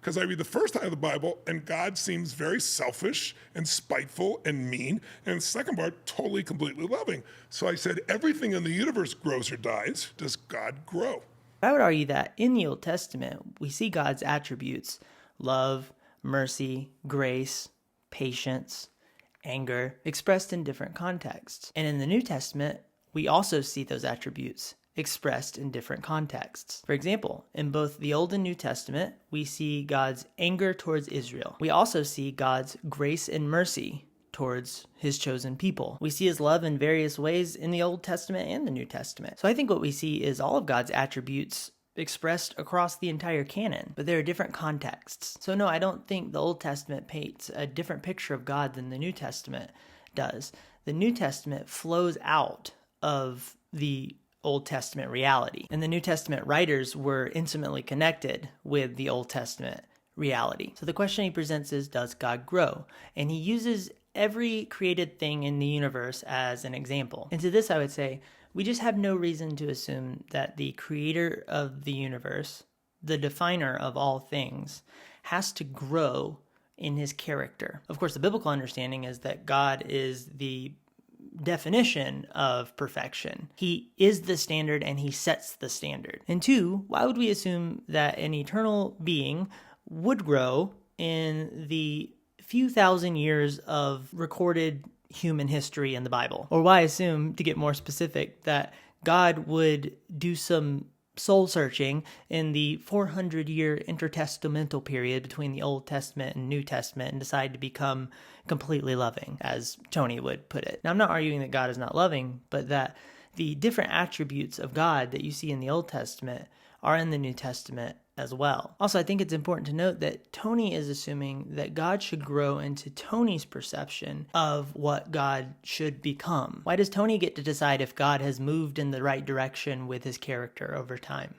Because I read the first half of the Bible and God seems very selfish and spiteful and mean. And the second part, totally, completely loving. So I said, everything in the universe grows or dies. Does God grow? I would argue that in the Old Testament, we see God's attributes: love, mercy, grace, patience, anger, expressed in different contexts. And in the New Testament, we also see those attributes expressed in different contexts. For example, in both the Old and New Testament, we see God's anger towards Israel. We also see God's grace and mercy towards his chosen people. We see his love in various ways in the Old Testament and the New Testament. So I think what we see is all of God's attributes expressed across the entire canon, but there are different contexts. So no, I don't think the Old Testament paints a different picture of God than the New Testament does. The New Testament flows out of the Old Testament reality, and the New Testament writers were intimately connected with the Old Testament reality. So the question he presents is, does God grow? And he uses every created thing in the universe as an example. And to this I would say, we just have no reason to assume that the creator of the universe, the definer of all things, has to grow in his character. Of course, the biblical understanding is that God is the definition of perfection. He is the standard and he sets the standard. And two, why would we assume that an eternal being would grow in the few thousand years of recorded human history in the Bible? Or why assume, to get more specific, that God would do some soul searching in the 400-year intertestamental period between the Old Testament and New Testament and decide to become completely loving, as Tony would put it? Now, I'm not arguing that God is not loving, but that the different attributes of God that you see in the Old Testament are in the New Testament as well. Also, I think it's important to note that Tony is assuming that God should grow into Tony's perception of what God should become. Why does Tony get to decide if God has moved in the right direction with his character over time?